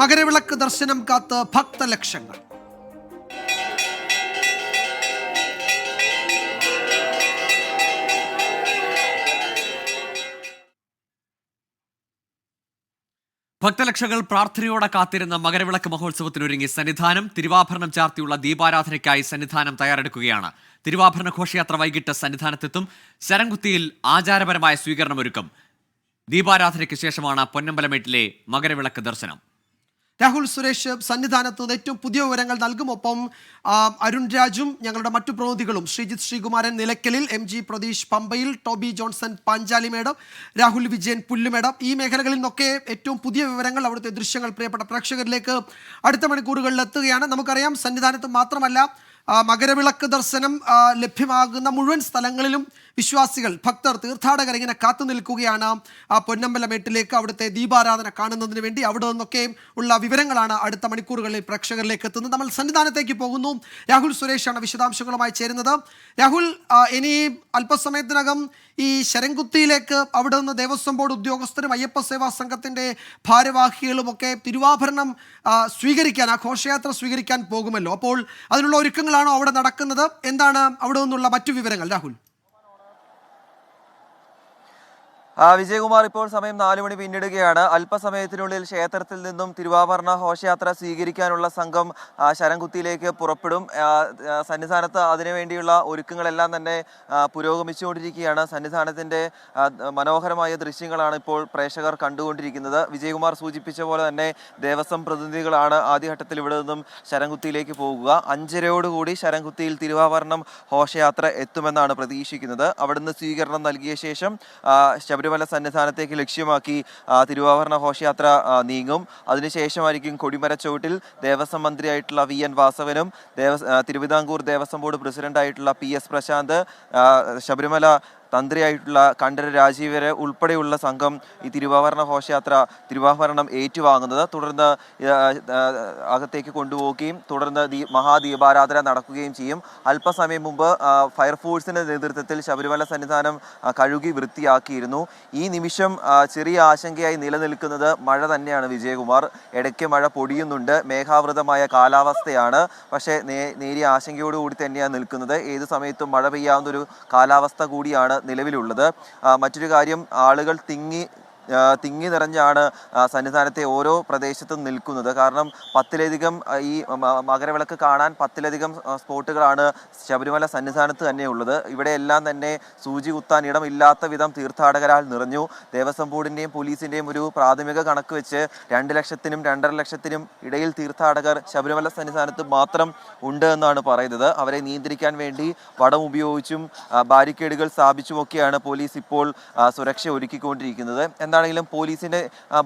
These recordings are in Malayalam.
മകരവിളക്ക് ദർശനം കാത്ത് ഭക്തലക്ഷങ്ങൾ. ഭക്തലക്ഷങ്ങൾ പ്രാർത്ഥനയോടെ കാത്തിരുന്ന മകരവിളക്ക് മഹോത്സവത്തിനൊരുങ്ങി സന്നിധാനം. തിരുവാഭരണം ചാർത്തിയുള്ള ദീപാരാധനയ്ക്കായി സന്നിധാനം തയ്യാറെടുക്കുകയാണ്. തിരുവാഭരണ ഘോഷയാത്ര വൈകിട്ട് സന്നിധാനത്തെത്തും. ശരംകുത്തിയിൽ ആചാരപരമായ സ്വീകരണമൊരുക്കും. ദീപാരാധനയ്ക്ക് ശേഷമാണ് പൊന്നമ്പലമേട്ടിലെ മകരവിളക്ക് ദർശനം. രാഹുൽ സുരേഷ് സന്നിധാനത്ത് നിന്ന് ഏറ്റവും പുതിയ വിവരങ്ങൾ നൽകും. ഒപ്പം അരുൺ രാജും ഞങ്ങളുടെ മറ്റു പ്രതിനിധികളും ശ്രീജിത്ത് ശ്രീകുമാരൻ നിലയ്ക്കലിൽ, MG പ്രതീഷ് പമ്പയിൽ, ടോബി ജോൺസൺ പാഞ്ചാലിമേടം, രാഹുൽ വിജയൻ പുല്ലുമേടം, ഈ മേഖലകളിൽ നിന്നൊക്കെ ഏറ്റവും പുതിയ വിവരങ്ങൾ, അവിടുത്തെ ദൃശ്യങ്ങൾ പ്രിയപ്പെട്ട പ്രേക്ഷകരിലേക്ക് അടുത്ത മണിക്കൂറുകളിൽ എത്തുകയാണ്. നമുക്കറിയാം സന്നിധാനത്ത് മാത്രമല്ല മകരവിളക്ക് ദർശനം ലഭ്യമാകുന്ന മുഴുവൻ സ്ഥലങ്ങളിലും വിശ്വാസികൾ, ഭക്തർ, തീർത്ഥാടകർ ഇങ്ങനെ കാത്തു നിൽക്കുകയാണ് പൊന്നമ്പലമേട്ടിലേക്ക് അവിടുത്തെ ദീപാരാധന കാണുന്നതിന് വേണ്ടി. അവിടെ നിന്നൊക്കെ ഉള്ള വിവരങ്ങളാണ് അടുത്ത മണിക്കൂറുകളിൽ പ്രേക്ഷകരിലേക്ക് എത്തുന്നത്. നമ്മൾ സന്നിധാനത്തേക്ക് പോകുന്നു. രാഹുൽ സുരേഷാണ് വിശദാംശങ്ങളുമായി ചേരുന്നത്. രാഹുൽ, ഇനി അല്പസമയത്തിനകം ഈ ശരംകുത്തിയിലേക്ക് അവിടെ നിന്ന് ദേവസ്വം ബോർഡ് ഉദ്യോഗസ്ഥരും അയ്യപ്പ സേവാ സംഘത്തിൻ്റെ ഭാരവാഹികളും ഒക്കെ തിരുവാഭരണം സ്വീകരിക്കാൻ, ആ ഘോഷയാത്ര സ്വീകരിക്കാൻ പോകുമല്ലോ. അപ്പോൾ അതിനുള്ള ഒരുക്കങ്ങളാണോ അവിടെ നടക്കുന്നത്? എന്താണ് അവിടെ നിന്നുള്ള മറ്റു വിവരങ്ങൾ രാഹുൽ? വിജയകുമാർ, ഇപ്പോൾ സമയം 4 മണി പിന്നിടുകയാണ്. അല്പസമയത്തിനുള്ളിൽ ക്ഷേത്രത്തിൽ നിന്നും തിരുവാഭരണ ഘോഷയാത്ര സ്വീകരിക്കാനുള്ള സംഘം ശരംകുത്തിയിലേക്ക് പുറപ്പെടും. സന്നിധാനത്ത് അതിനുവേണ്ടിയുള്ള ഒരുക്കങ്ങളെല്ലാം തന്നെ പുരോഗമിച്ചുകൊണ്ടിരിക്കുകയാണ്. സന്നിധാനത്തിൻ്റെ മനോഹരമായ ദൃശ്യങ്ങളാണ് ഇപ്പോൾ പ്രേക്ഷകർ കണ്ടുകൊണ്ടിരിക്കുന്നത്. വിജയകുമാർ സൂചിപ്പിച്ച പോലെ തന്നെ ദേവസ്വം പ്രതിനിധികളാണ് ആദ്യഘട്ടത്തിൽ ഇവിടെ നിന്നും ശരംകുത്തിയിലേക്ക് പോകുക. 5:30 ശരംകുത്തിയിൽ തിരുവാഭരണം ഘോഷയാത്ര എത്തുമെന്നാണ് പ്രതീക്ഷിക്കുന്നത്. അവിടുന്ന് സ്വീകരണം നൽകിയ ശേഷം ശബരിമല സന്നിധാനത്തേക്ക് ലക്ഷ്യമാക്കി തിരുവാഭരണ ഘോഷയാത്ര നീങ്ങും. അതിനുശേഷമായിരിക്കും കൊടിമരച്ചോട്ടിൽ ദേവസ്വം മന്ത്രിയായിട്ടുള്ള VN വാസവനും തിരുവിതാംകൂർ ദേവസ്വം ബോർഡ് പ്രസിഡന്റായിട്ടുള്ള PS പ്രശാന്ത്, ശബരിമല തന്ത്രിയായിട്ടുള്ള കണ്ഠര രാജീവരെ ഉൾപ്പെടെയുള്ള സംഘം ഈ തിരുവാഭരണ ഘോഷയാത്ര തിരുവാഭരണം ഏറ്റുവാങ്ങുന്നത്. തുടർന്ന് അകത്തേക്ക് കൊണ്ടുപോവുകയും തുടർന്ന് മഹാദീപാരാധന നടക്കുകയും ചെയ്യും. അല്പസമയം മുമ്പ് ഫയർഫോഴ്സിന്റെ നേതൃത്വത്തിൽ ശബരിമല സന്നിധാനം കഴുകി വൃത്തിയാക്കിയിരുന്നു. ഈ നിമിഷം ചെറിയ ആശങ്കയായി നിലനിൽക്കുന്നത് മഴ തന്നെയാണ് വിജയകുമാർ. ഇടയ്ക്ക് മഴ പൊടിയുന്നുണ്ട്, മേഘാവൃതമായ കാലാവസ്ഥയാണ്. പക്ഷേ നേരിയ ആശങ്കയോടുകൂടി തന്നെയാണ് നിൽക്കുന്നത്. ഏത് സമയത്തും മഴ പെയ്യാവുന്നൊരു കാലാവസ്ഥ കൂടിയാണ് നിലവിലുള്ളത്. മറ്റൊരു കാര്യം, ആളുകൾ തിങ്ങി നിറഞ്ഞാണ് സന്നിധാനത്തെ ഓരോ പ്രദേശത്തും നിൽക്കുന്നത്. കാരണം 10ലധികം ഈ മകരവിളക്ക് കാണാൻ 10ലധികം സ്പോട്ടുകളാണ് ശബരിമല സന്നിധാനത്ത് തന്നെ ഉള്ളത്. ഇവിടെയെല്ലാം തന്നെ സൂചി കുത്താൻ ഇടമില്ലാത്ത വിധം തീർത്ഥാടകരാൽ നിറഞ്ഞു. ദേവസ്വം ബോർഡിൻ്റെയും പോലീസിൻ്റെയും ഒരു പ്രാഥമിക കണക്ക് വെച്ച് 2 ലക്ഷത്തിനും 2.5 ലക്ഷത്തിനും ഇടയിൽ തീർത്ഥാടകർ ശബരിമല സന്നിധാനത്ത് മാത്രം ഉണ്ട് എന്നാണ് പറയുന്നത്. അവരെ നിയന്ത്രിക്കാൻ വേണ്ടി വടം ഉപയോഗിച്ചും ബാരിക്കേഡുകൾ സ്ഥാപിച്ചുമൊക്കെയാണ് പോലീസ് ഇപ്പോൾ സുരക്ഷ ഒരുക്കിക്കൊണ്ടിരിക്കുന്നത്. എന്താണെങ്കിലും പോലീസിന്റെ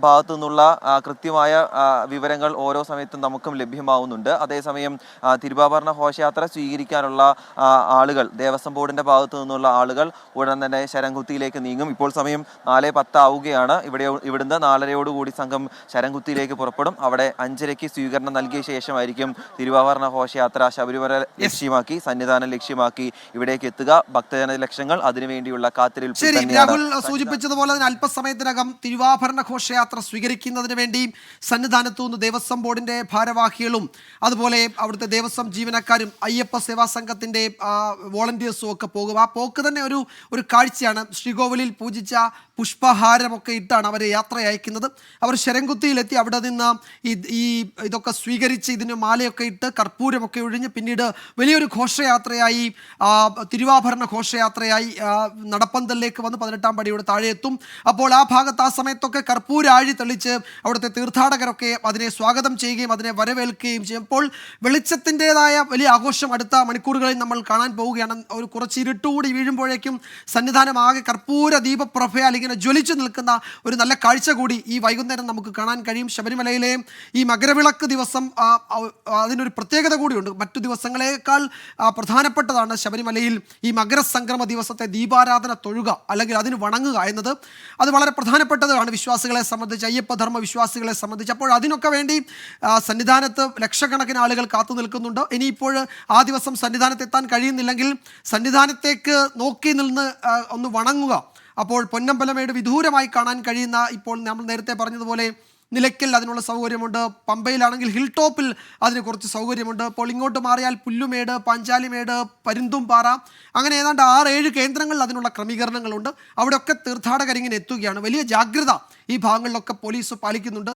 ഭാഗത്തു നിന്നുള്ള കൃത്യമായ വിവരങ്ങൾ ഓരോ സമയത്തും നമുക്കും ലഭ്യമാവുന്നുണ്ട്. അതേസമയം തിരുവാഭരണ ഘോഷയാത്ര സ്വീകരിക്കാനുള്ള ആളുകൾ, ദേവസ്വം ബോർഡിന്റെ ഭാഗത്തു നിന്നുള്ള ആളുകൾ ഉടൻ തന്നെ ശരംകുത്തിയിലേക്ക് നീങ്ങും. ഇപ്പോൾ സമയം 4:10 ആവുകയാണ്. ഇവിടുന്ന് 4:30 സംഘം ശരംകുത്തിയിലേക്ക് പുറപ്പെടും. അവിടെ 5:00 സ്വീകരണം നൽകിയ ശേഷമായിരിക്കും തിരുവാഭരണ ഘോഷയാത്ര ശബരിമല ലക്ഷ്യമാക്കി, സന്നിധാനം ലക്ഷ്യമാക്കി ഇവിടേക്ക് എത്തുക. ഭക്തജന ലക്ഷങ്ങൾ അതിനുവേണ്ടിയുള്ള കാത്തിരിപ്പ് രാഹുൽ സൂചിപ്പിച്ചതുപോലെ തന്നെ അല്പസമയത്തിനകം തിരുവാഭരണ ഘോഷയാത്ര സ്വീകരിക്കുന്നതിന് വേണ്ടി സന്നിധാനത്തു നിന്ന് ദേവസ്വം ബോർഡിന്റെ ഭാരവാഹികളും അതുപോലെ അവിടുത്തെ ദേവസ്വം ജീവനക്കാരും അയ്യപ്പ സേവാ സംഘത്തിന്റെ വോളണ്ടിയേഴ്സും ഒക്കെ പോകും. ആ പോക്ക് തന്നെ ഒരു കാഴ്ചയാണ്. ശ്രീകോവിലിൽ പൂജിച്ച പുഷ്പഹാരമൊക്കെ ഇട്ടാണ് അവർ യാത്ര അയക്കുന്നത്. അവർ ശരംകുത്തിയിലെത്തി അവിടെ നിന്ന് ഇതൊക്കെ സ്വീകരിച്ച് ഇതിന് മാലയൊക്കെ ഇട്ട് കർപ്പൂരമൊക്കെ ഒഴിഞ്ഞ് പിന്നീട് വലിയൊരു ഘോഷയാത്രയായി, തിരുവാഭരണ ഘോഷയാത്രയായി നടപ്പന്തലിലേക്ക് വന്ന് 18-ാം പടിയുടെ താഴെ എത്തും. അപ്പോൾ ആ ഭാഗത്ത് ആ സമയത്തൊക്കെ കർപ്പൂരാഴി തെളിച്ച് അവിടുത്തെ തീർത്ഥാടകരൊക്കെ അതിനെ സ്വാഗതം ചെയ്യുകയും അതിനെ വരവേൽക്കുകയും ചെയ്യും. അപ്പോൾ വെളിച്ചത്തിൻ്റെതായ വലിയ ആഘോഷം അടുത്ത മണിക്കൂറുകളിൽ നമ്മൾ കാണാൻ പോവുകയാണ്. ഒരു കുറച്ച് ഇരുട്ടുകൂടി വീഴുമ്പോഴേക്കും സന്നിധാനം ആകെ കർപ്പൂര ദീപപ്രഭയാൽ ഇങ്ങനെ ജ്വലിച്ചു നിൽക്കുന്ന ഒരു നല്ല കാഴ്ച കൂടി ഈ വൈകുന്നേരം നമുക്ക് കാണാൻ കഴിയും. ശബരിമലയിലെ ഈ മകരവിളക്ക് ദിവസം അതിനൊരു പ്രത്യേകത കൂടിയുണ്ട്. മറ്റു ദിവസങ്ങളേക്കാൾ പ്രധാനപ്പെട്ടതാണ് ശബരിമലയിൽ ഈ മകരസംക്രമ ദിവസത്തെ ദീപാരാധന തൊഴുക അല്ലെങ്കിൽ അതിന് വണങ്ങുക എന്നത്. അത് വളരെ പ്രധാനപ്പെട്ടതാണ് വിശ്വാസികളെ സംബന്ധിച്ച്, അയ്യപ്പധർമ്മ വിശ്വാസികളെ സംബന്ധിച്ച്. അപ്പോൾ അതിനൊക്കെ വേണ്ടി സന്നിധാനത്ത് ലക്ഷക്കണക്കിന് ആളുകൾ കാത്തു നിൽക്കുന്നുണ്ട്. ഇനിയിപ്പോൾ ആ ദിവസം സന്നിധാനത്ത് എത്താൻ കഴിയുന്നില്ലെങ്കിൽ സന്നിധാനത്തേക്ക് നോക്കി നിന്ന് ഒന്ന് വണങ്ങുക. അപ്പോൾ പൊന്നമ്പലമേട് വിദൂരമായി കാണാൻ കഴിയുന്ന, ഇപ്പോൾ നമ്മൾ നേരത്തെ പറഞ്ഞതുപോലെ നിലയ്ക്കൽ അതിനുള്ള സൗകര്യമുണ്ട്, പമ്പയിലാണെങ്കിൽ ഹിൽ ടോപ്പിൽ അതിന് കുറച്ച് സൗകര്യമുണ്ട്. അപ്പോൾ ഇങ്ങോട്ട് മാറിയാൽ പുല്ലുമേട്, പാഞ്ചാലിമേട്, പരുന്തുംപാറ, അങ്ങനെ ഏതാണ്ട് 6-7 കേന്ദ്രങ്ങളിൽ അതിനുള്ള ക്രമീകരണങ്ങളുണ്ട്. അവിടെയൊക്കെ തീർത്ഥാടകരിങ്ങനെ എത്തുകയാണ്. വലിയ ജാഗ്രത ഈ ഭാഗങ്ങളിലൊക്കെ പോലീസ് പാലിക്കുന്നുണ്ട്.